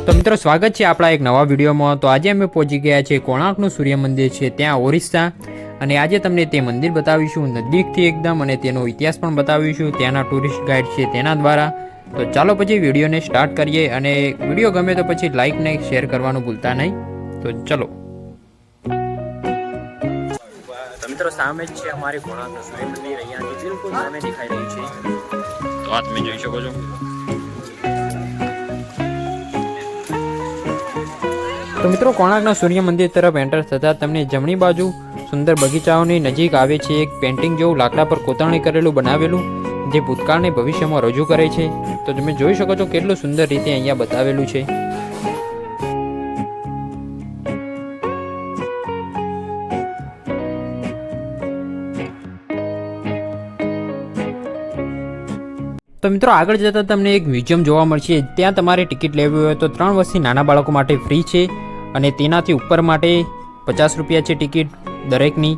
तो मित्रों स्वागत है आपणा एक नवा विडियो में। तो आज अमे पहुंची गया है कोणार्कनु सूर्य मंदिर है त्या ओरिस्सा અને આજે તમને તે મંદિર બતાવીશું નજીકથી એકદમ અને તેનો ઇતિહાસ પણ બતાવીશું ત્યાંના ટુરિસ્ટ ગાઈડ છે તેના દ્વારા। તો ચાલો પછી વિડીયોને સ્ટાર્ટ કરીએ અને વિડીયો ગમે તો પછી લાઈક ને શેર કરવાનું ભૂલતા નહીં। તો ચલો। તો મિત્રો સામે જ છે અમારી કોણાર્કનું સૂર્ય મંદિર, અહીંયાથી બિલકુલ સામે દેખાઈ રહ્યું છે। તો આ તમે જોઈ શકો છો। तो मित्रों कोणार्कना सूर्य मंदिर तरफ एंटर थता तमने जमणी बाजू सुंदर बगीचाओनी नजीक आवे छे एक पेंटिंग जेवुं लाकड़ा पर कोतरणी करेलुं बनावेलुं जे भूतकाळने भविष्यमां रजू करे छे। तो तमे जोई शको छो केटલું सुंदर रीते अहींया बतावेलुं छे। तो मित्रों आगळ जता तमने एक म्यूजियम जोवा मळशे। त्यां तमारे टिकિટ लेवी होय तो 3 वर्षथी नाना बाळको माटे फ्री छे અને તેનાથી ઉપર માટે 50 રૂપિયા છે ટિકિટ દરેકની।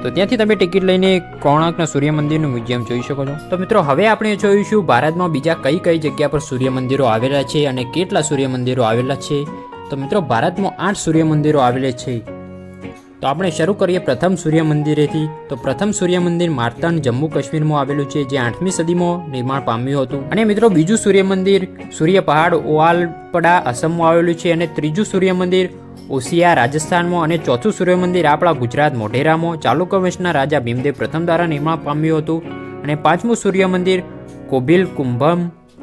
તો ત્યાંથી તમે ટિકિટ લઈને કોણાર્કના સૂર્ય મંદિરનું મ્યુઝિયમ જોઈ શકો છો। તો મિત્રો હવે આપણે જોઈશું ભારતમાં બીજા કઈ કઈ જગ્યા પર સૂર્ય મંદિરો આવેલા છે અને કેટલા સૂર્ય મંદિરો આવેલા છે। તો મિત્રો ભારતમાં 8 સૂર્ય મંદિરો આવેલા છે। તો આપણે શરૂ કરીએ પ્રથમ સૂર્ય મંદિરેથી। તો પ્રથમ સૂર્ય મંદિર માર્તંડ જમ્મુ કાશ્મીરમાં આવેલું છે જે 8મી સદીમાં નિર્માણ પામ્યું હતું। અને મિત્રો બીજું સૂર્ય મંદિર સૂર્ય પહાડ ઓવાલપડા આસામમાં આવેલું છે। અને ત્રીજું સૂર્ય મંદિર ઓસિયા રાજસ્થાનમાં અને ચોથું સૂર્ય મંદિર આપણા ગુજરાત મોઢેરામાં ચાલુક્ય વંશના રાજા ભીમદેવ પ્રથમ દ્વારા નિર્માણ પામ્યું હતું। અને પાંચમું સૂર્ય મંદિર કોબિલ કુંભમ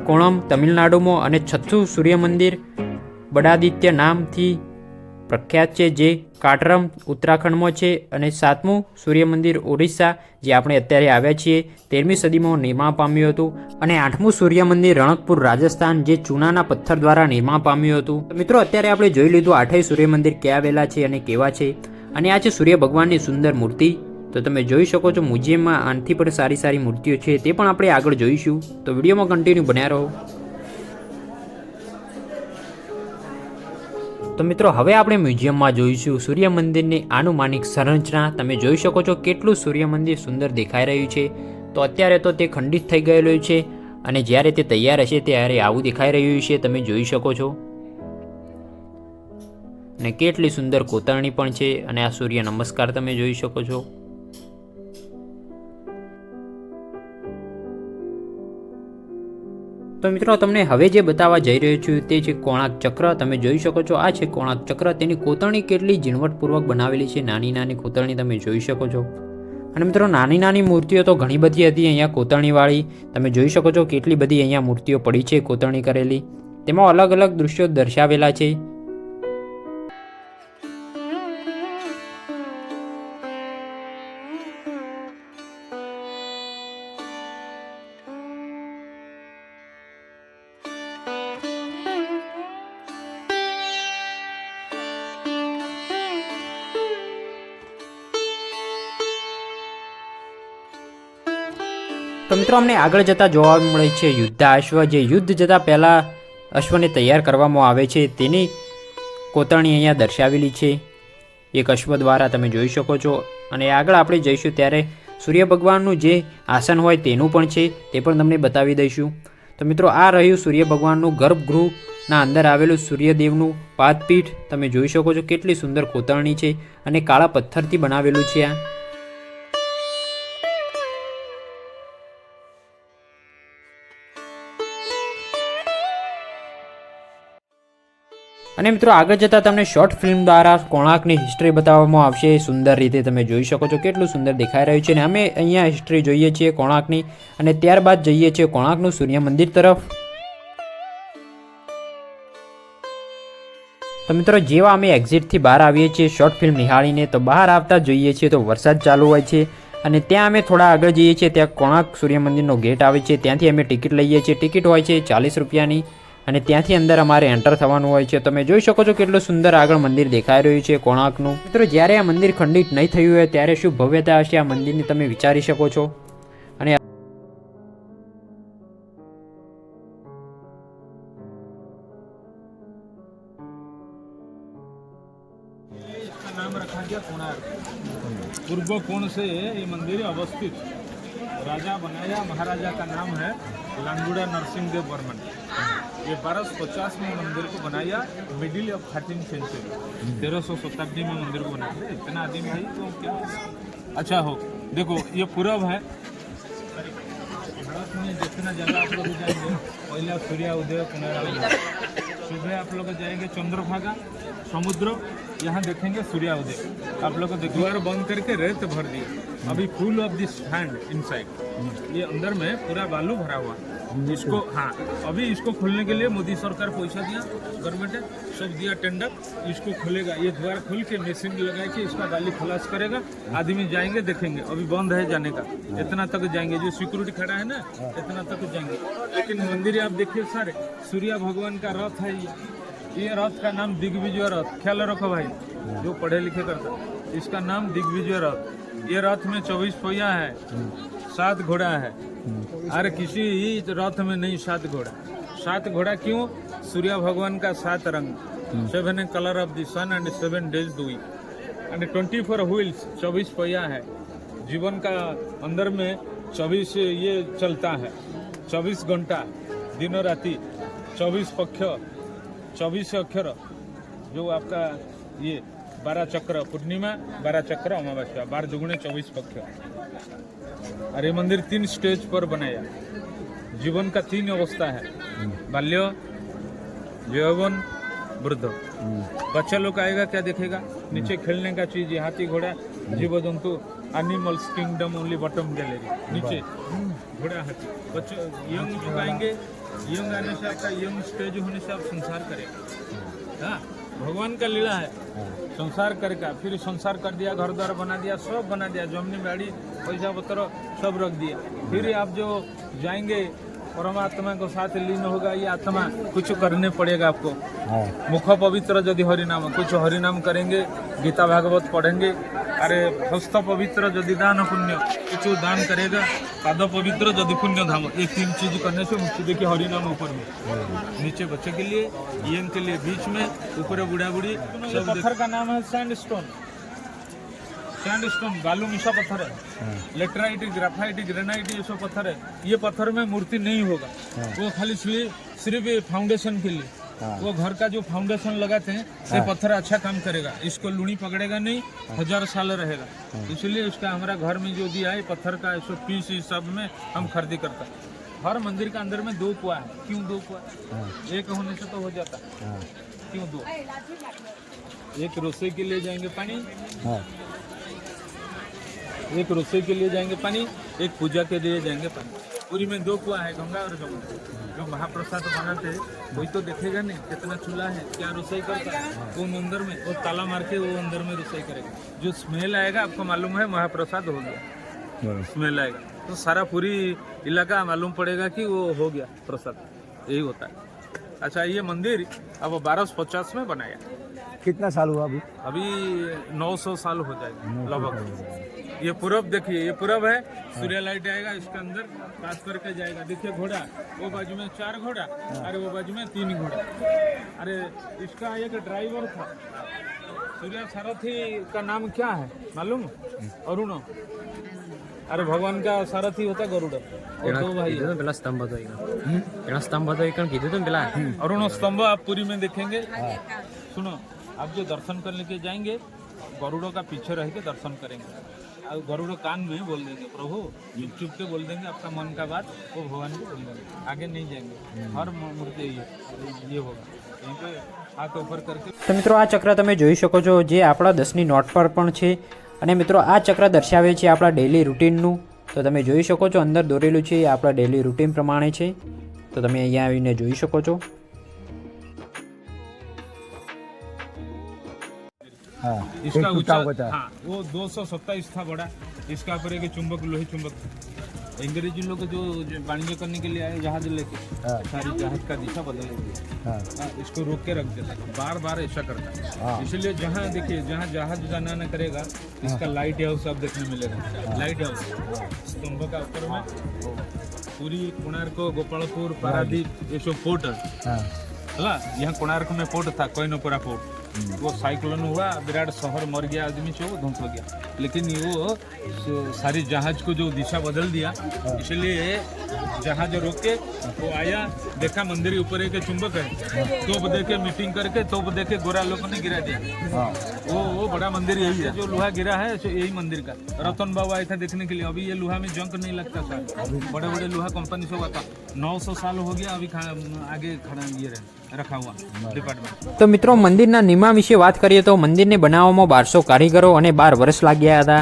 કોણમ તમિલનાડુમાં અને છઠ્ઠું સૂર્ય મંદિર બડાદિત્ય નામથી પ્રખ્યાત છે જે કાટરમ ઉત્તરાખંડમાં છે। અને સાતમું સૂર્ય મંદિર ઓરિસ્સા જે આપણે અત્યારે આવ્યા છીએ 13મી સદીમાં નિર્માણ પામ્યું હતું। અને આઠમું સૂર્ય મંદિર રણકપુર રાજસ્થાન જે ચૂનાના પથ્થર દ્વારા નિર્માણ પામ્યું હતું। મિત્રો અત્યારે આપણે જોઈ લીધું 8 સૂર્ય મંદિર ક્યાં આવેલા છે અને કેવા છે। અને આ છે સૂર્ય ભગવાનની સુંદર મૂર્તિ। તો તમે જોઈ શકો છો મ્યુઝિયમમાં આનાથી પણ સારી સારી મૂર્તિઓ છે તે પણ આપણે આગળ જોઈશું। તો વિડીયોમાં કન્ટિન્યુ બન્યા રહો। तो मित्रों हवे आपणे म्यूजियम में जोईशुं सूर्य मंदिर की आनुमानिक संरचना। तमे जोई शको छो केटलुं सूर्य मंदिर सुंदर देखाई रह्युं छे। तो अत्यारे तो ते खंडित थई गयेलुं छे अने ज्यारे ते तैयार हशे त्यारे आवुं देखाई रह्युं छे। तमे जोई शको छो ने केटली सुंदर कोतरणी पण छे। अने आ सूर्य नमस्कार तमे जोई शको छो। तो मित्रों तमने हवे जे बतावा जई रह्यो छुं ते छे कोणार्क चक्र। तमे जोई शको छो आ छे कोणार्क चक्र। तेनी कोतरणी केटली झीणवटपूर्वक बनावेली छे। नानी नानी कोतरणी तमे जोई शको छो। अने मित्रों नानी नानी मूर्तिओ तो घणी बधी हती अहींया कोतरણીવાળી। तमे जोई शको छो केटली बधी अहींया मूर्तिओ पड़ी छे कोतरणी करेली। तेमां अलग अलग दृश्यो दर्शावेला छे। तो मित्रों अमने आगळ जता जोवा मळे छे युद्धाश्व जे युद्ध जता पहला अश्वने तैयार करवामां आवे छे तेनी कोतरणी अहींया दर्शावेली छे एक अश्व द्वारा। तमे जोई शको छो। अने आगळ आपणे जईशुं त्यारे सूर्य भगवाननुं जे आसन होय तेनुं पण छे ते पण तमने बतावी दईशुं। तो मित्रों आ रह्युं सूर्य भगवाननुं गर्भगृहना अंदर आवेलुं सूर्यदेवनुं पादपीठ। तमे जोई शको छो केटली सुंदर कोतरणी छे अने काळा पत्थरथी बनावेलुं छे आ। અને મિત્રો આગળ જતા તમને શોર્ટ ફિલ્મ દ્વારા કોણાર્કની હિસ્ટ્રી બતાવવામાં આવશે સુંદર રીતે। તમે જોઈ શકો છો કેટલું સુંદર દેખાઈ રહ્યું છે। અને અમે અહીંયા હિસ્ટ્રી જોઈએ છીએ કોણાર્કની અને ત્યારબાદ જઈએ છીએ કોણાર્કનું સૂર્ય મંદિર તરફ। તો મિત્રો જેવા અમે એક્ઝિટથી બહાર આવીએ છીએ શોર્ટ ફિલ્મ નિહાળીને તો બહાર આવતા જોઈએ છીએ તો વરસાદ ચાલુ હોય છે। અને ત્યાં અમે થોડા આગળ જઈએ છીએ ત્યાં કોણાર્ક સૂર્ય મંદિરનો ગેટ આવે છે। ત્યાંથી અમે ટિકિટ લઈએ છીએ। ટિકિટ હોય છે 40 રૂપિયાની અને ત્યાંથી અંદર અમારે એન્ટર થવાનું હોય છે। તમે જોઈ શકો છો કેટલું સુંદર આગળ મંદિર દેખાઈ રહ્યું છે કોણાર્કનું। મિત્રો જ્યારે આ મંદિર ખંડિત નહીં થયું હોય ત્યારે શું ભવ્યતા હશે આ મંદિરની તમે વિચારી શકો છો। અને नाम रखा गया कोणार्क। पूर्व कोण से ये मंदिर अवस्थित राजा बनाया। महाराजा का नाम है लांगुड़ा नरसिंह देव बर्मन। ये 1250 में मंदिर को बनाया, मिडिल ऑफ 13 सेंचुरी, 1300 शताब्दी में मंदिर को बनाया। इतना आदमी भाई तो क्या अच्छा हो। देखो ये पूरब है, भारत में जितना जगह आप लोग जाएंगे पहले सूर्य उदय कोणार्क, सुबह आप लोग जाएंगे चंद्रभागा समुद्र, यहाँ देखेंगे सूर्य उदय। आप लोग को द्वार बंद करके रेत भर दिए, अभी full of this hand inside, ये अंदर में पूरा बालू भरा हुआ। इसको हाँ अभी इसको खोलने के लिए मोदी सरकार पैसा दिया, गवर्नमेंट है सब दिया टेंडर, इसको खोलेगा। ये द्वार खोल के मशीन लगा के इसका गाली खलास करेगा, आदमी जाएंगे देखेंगे। अभी बंद है जाने का, इतना तक जाएंगे, जो सिक्योरिटी खड़ा है ना इतना तक जाएंगे। लेकिन मंदिर आप देखिए सारे, सूर्य भगवान का रथ है ये रथ का नाम दिग्विजय रथ, ख्याल रखो भाई जो पढ़े लिखे करता, इसका नाम दिग्विजय रथ। ये रथ में 24 पहिया है, 7 घोड़ा है। अरे किसी रथ में नहीं 7 घोड़ा। 7 घोड़ा क्यों? सूर्य भगवान का 7 रंग, 7 colour of the sun and 7 days the week and 24 wheels, 24 पहिया है। जीवन का अंदर में 24 ये चलता है, 24 घंटा दिनों राति, 24 पक्ष, 24 अक्षर, जो आपका ये 12 चक्र पूर्णिमा, 12 चक्र अमावस्या, 12 दुगुने 24 पक्ष। अरे मंदिर 3 स्टेज पर बनाया। जीवन का 3 अवस्था है, बाल्य, यौवन, वृद्ध। बच्चा लोग आएगा क्या देखेगा? नीचे खेलने का चीज, हाथी घोड़ा, जीव जंतु, animals kingdom only bottom gallery, नीचे घोड़ा हाथी। बच्चों यंग लोग आएंगे, यंग आने से आपका यंग स्टेज होने से आप संसार करेगा। हाँ भगवान का लीला है, संसार करेगा। फिर संसार कर दिया, घर द्वार बना दिया, सब बना दिया, जमीन बाड़ी पैसा पत्र सब रख दिया। फिर आप जो जाएंगे परमात्मा को साथ लीन होगा, ये आत्मा कुछ करने पड़ेगा आपको। मुख पवित्र यदि हरिनाम, कुछ हरिनाम करेंगे, गीता भागवत पढ़ेंगे। अरे हस्त पवित्र यदि दान पुण्य, कुछ दान करेगा। पाद पवित्र यदि पुण्य धाम, ये 3 चीज करने से मुक्ति। देखिए हरिनाम ऊपर में, नीचे बच्चे के लिए, यंग के लिए बीच में, ऊपर बूढ़ा बूढ़ी। पत्थर का नाम है सैंडस्टोन। सैंडस्टोन बालू मिशा पत्थर है, लेटराइट, ग्राफाइट, ग्रेनाइट, ये सब पत्थर है। ये पत्थर में मूर्ति नहीं होगा, वो खाली सिर्फ फाउंडेशन के लिए, वो घर का जो फाउंडेशन लगाते हैं ये पत्थर अच्छा काम करेगा। इसको लूणी पकड़ेगा नहीं, 1000 साल रहेगा। इसलिए उसका हमारा घर में जो दिया है पत्थर का 100 पीस, इस सब में हम खरीदी करता है। हर मंदिर के अंदर में 2 कुआं है। क्यों 2 कुआं? एक होने से तो हो जाता, क्यों 2? एक रोसोई के लिए जाएंगे पानी, एक रोसोई के लिए जाएंगे पानी, एक पूजा के लिए जाएंगे पानी। पूरी में 2 कुआं है, गंगा और जमुना। जो महाप्रसाद बनाते कोई तो देखेगा नहीं कितना चूल्हा है, क्या रसोई करता है। वो अंदर में वो ताला मार के वो अंदर में रसोई करेगा। जो स्मेल आएगा आपको मालूम है महाप्रसाद हो गया, स्मेल आएगा तो सारा पूरी इलाका मालूम पड़ेगा कि वो हो गया प्रसाद। यही होता है। अच्छा ये मंदिर अब 1250 में बनाया। कितना साल हुआ अभी? अभी 900 साल हो जाएगा लगभग। ये पूरब देखिए, ये पूरब है, सूर्य लाइट आएगा इसके अंदर, पास करके जाएगा। देखिए घोड़ा, वो बाजू में 4 घोड़ा, अरे वो बाजू में 3 घोड़ा। अरे इसका एक ड्राइवर था, सूर्य सारथी का नाम क्या है मालूम? अरुण। अरे भगवान का सारथी होता गरुड़। और 2 भाई स्तंभ अरुण स्तंभ आप पूरी में देखेंगे। सुनो, आप जो दर्शन करने के जाएंगे गरुड़ों का पीछे रह के दर्शन करेंगे। और गरुड़ कान में बोल देंगे प्रभु, चुप चुप के बोल देंगे आपका मन का बात, वो भगवान को बोल देंगे, आगे नहीं जाएंगे। हर मूर्ति ये होगा, यहीं पे हाथ ऊपर करके। तो मित्रों आ चक्र તમે જોઈ શકો છો, જે આપણા 10ની નોટ પર પણ છે। અને મિત્રો આ ચક્ર દર્શાવે છે આપણા ડેલી રૂટીનનું। તો તમે જોઈ શકો છો અંદર દોરેલું છે, એ આપણા ડેલી રૂટીન પ્રમાણે છે। તો તમે અહીંયા આવીને જોઈ શકો છો। इसका ऊंचा हाँ वो 227 था बड़ा। इसका ऊपर एक चुंबक, लोहे चुंबक था। अंग्रेजी लोग जो वाणिज्य करने के लिए आए जहाज लेके, सारी जहाज का दिशा बदल देते, इसको रोक के रख देता, बार बार ऐसा करता। इसलिए जहाँ देखिए जहाँ जहाज जाना न करेगा, इसका लाइट हाउस आप देखने मिलेगा। लाइट हाउस स्तंभ का ऊपर में पूरी कोणार्क, गोपालपुर, पारादीप, ये सब पोर्ट है। यहाँ कोणार्क में पोर्ट था, कोयनपुरा पोर्ट। वो साइक्लोन हुआ, विराट शहर मर गया, आदमी से वो ध्वंस हो गया, लेकिन वो सारी जहाज को जो दिशा बदल दिया, इसलिए जहाज रोके वो आया, देखा मंदिर के ऊपर एक चुंबक है, तोप दे के मीटिंग करके तोप दे के गोरा लोगों ने गिरा दिया। वो बड़ा मंदिर यही है, जो लोहा गिरा है यही मंदिर का। रतन बाबू आए थे देखने के लिए। अभी ये लोहा में जंक नहीं लगता सर, बड़े बड़े लोहा कंपनी से हुआ था। 900 साल हो गया अभी आगे खड़ा ये रखा हुआ ડિપાર્ટમેન્ટ। તો મિત્રો મંદિરના નિર્માણ વિશે વાત કરીએ તો મંદિરને બનાવવામાં 1200 કારીગરો અને 12 વર્ષ લાગ્યા હતા।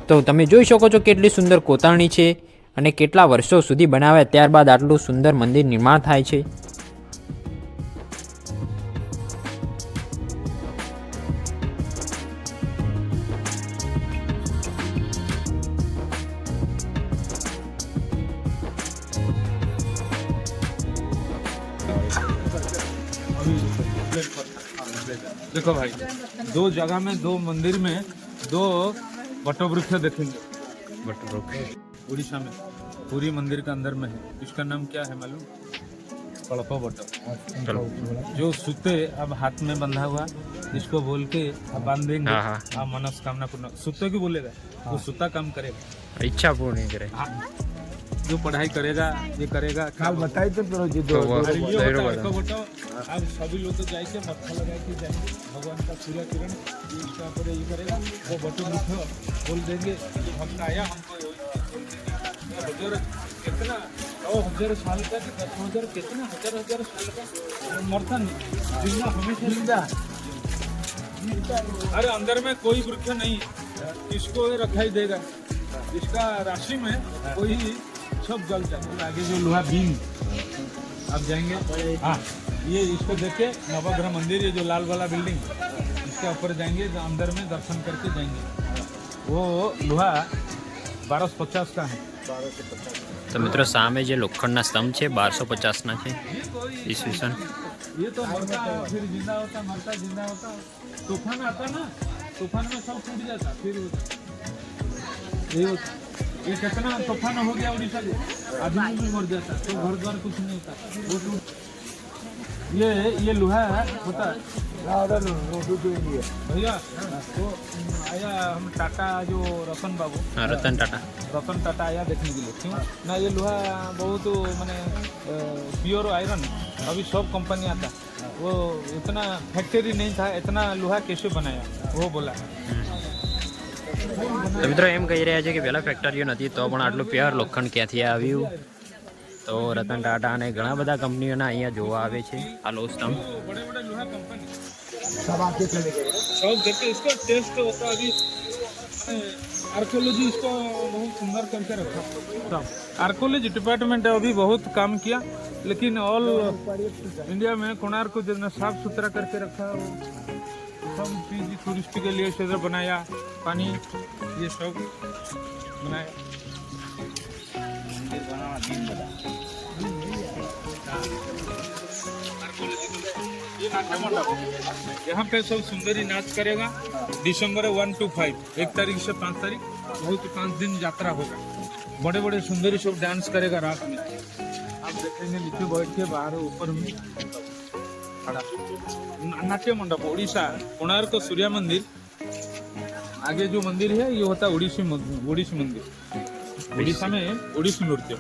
તો તમે જોઈ શકો છો કેટલી સુંદર કોતરણી છે અને કેટલા વર્ષો સુધી બનાવ્યા ત્યારબાદ આટલું સુંદર મંદિર નિર્માણ થાય છે। देखो भाई, दो जगह में, दो मंदिर में 2 वटवृक्ष देखेंगे। वटवृक्ष उड़ीसा में पूरी मंदिर के अंदर में है। इसका नाम क्या है मालूम? कल्प वट। जो सूते अब हाथ में बंधा हुआ, इसको बोल के अब बांध देंगे, हाँ मनस्कामना पूर्ण। सूते की बोलेगा, वो सूता काम करेगा, इच्छा पूर्ण करे। जो पढ़ाई करेगा, ये करेगा। काल बताई तो करो जी दो अब सभी लोग तो जाएंगे, मत्था लगा के जाएंगे, भगवान का सूर्य किरण इसका पर ये करेगा, वो बटू बोल देंगे भक्त आया हमको हजार कितना 1000 साल का, 10,000 कितना हजार साल का मरता नहीं, जिंदा हमेशा जिंदा। अरे अंदर में कोई वृक्ष नहीं, इसको रखा ही देगा। इसका राशि में कोई सब जलता है। आगे जो लोहा बीम आप जाएंगे, हाँ ये इसको देख के नवग्रह मंदिर, ये जो लाल वाला बिल्डिंग, इसके ऊपर जाएंगे, तो अंदर में दर्शन करके जाएंगे। वो लोहा 1250 का है। તો મિત્રો સામે જે લોખંડના સ્તંભ છે 1250ના છે ઈસવીસન। ये तो मरता फिर जिंदा होता, मरता जिंदा होता। तूफान आता ना, तूफान में सब टूट जाता, फिर ये कितना तूफान हो गया उड़ीसा में, आदमी भी मर जाता, तो घर द्वार कुछ नहीं होता। वो टूट ये लोहा होता भैया। तो आया हम टाटा, जो रतन बाबू, રતન ટાટા रतन टाटा आया देखने के लिए। क्यों ना? ये लोहा बहुत माने प्योर आयरन, अभी सब कंपनी आता, वो इतना फैक्ट्री नहीं था, इतना लोहा कैसे बनाया वो बोला। તો મિત્રો એમ કહી રહ્યા છે કે પહેલાં ફેક્ટરીઓ નથી તો પણ આટલું પ્યોર લોખંડ ક્યાંથી આવ્યું। તો રતન ટાટા અને ઘણા બધા કંપનીઓના અહીંયા જોવા આવે છે આ લો સ્તંભ। बड़े बड़े लोहा कंपनी सब आके चले गए। सब देखते, इसका टेस्ट होता अभी आर्कोलॉजी इसको बहुत सुंदर करके रखा। आर्कोलॉजी डिपार्टमेंट अभी बहुत काम किया, लेकिन ऑल इंडिया में कोणार्क को जितना साफ सुथरा करके रखा, सब चीज टूरिस्ट के लिए क्षेत्र बनाया, पानी ये सब बनाया। ये नाट्य मंडप, यहाँ पे सब सुंदरी नाच करेगा। दिसंबर 1 to 5, 1 तारीख से 5 तारीख, बहुत 5 दिन यात्रा होगा। बड़े बड़े सुंदरी सब डांस करेगा रात में, आप देखेंगे नीचे बैठ के, बाहर ऊपर में खड़ा। नाट्य मंडप उड़ीसा, कोणार्क सूर्य मंदिर, आगे जो मंदिर है ये होता ओडिसी मंदिर। उड़ीसा में ओडिसी नृत्य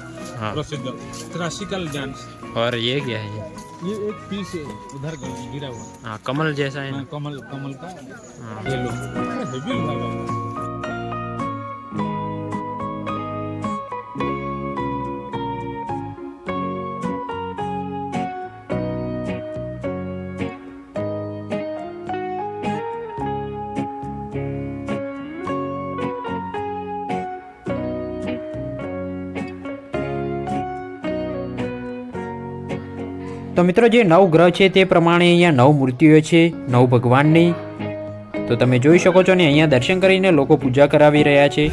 प्रसिद्ध, क्लासिकल डांस। और ये क्या है? ये एक पीस है उधर गिरा हुआ, हाँ कमल जैसा है ना? कमल का ये लो, हेवी लगा। તો મિત્રો જે 9 ગ્રહ છે તે પ્રમાણે અહીંયા 9 મૂર્તિઓ છે 9 ભગવાનની। તો તમે જોઈ શકો છો ને અહીંયા દર્શન કરીને લોકો પૂજા કરાવી રહ્યા છે।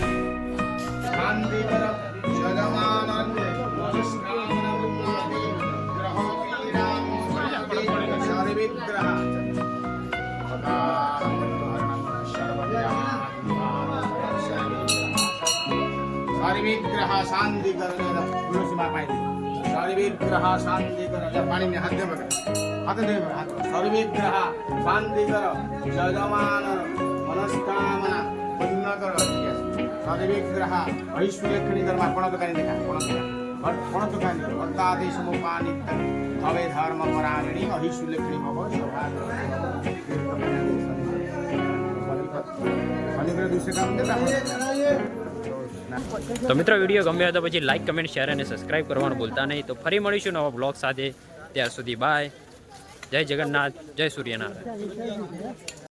शांति करो, पानी में हाथ दे बगैर सर्वेभ्यः शान्तिकर जजमान मनस्कामना पूर्णकर सर्वेभ्यः ऐश्वर्यक्षणी धर्म कोण तो कानी देखा कोण तो कानी वर्तादेश मुपानित भवे धर्म परायणी ऐश्वर्यक्षणी भव शनिग्रह दिवसे काम देता તો મિત્રો વિડીયો ગમ્યો હોય તો પછી લાઇક કમેન્ટ શેર અને સબસ્ક્રાઇબ કરવાનું ભૂલતા નહીં. તો ફરી મળીશું નવા બ્લોગ સાથે. ત્યાર સુધી બાય. જય જગન્નાથ, જય સૂર્યનારાયણ.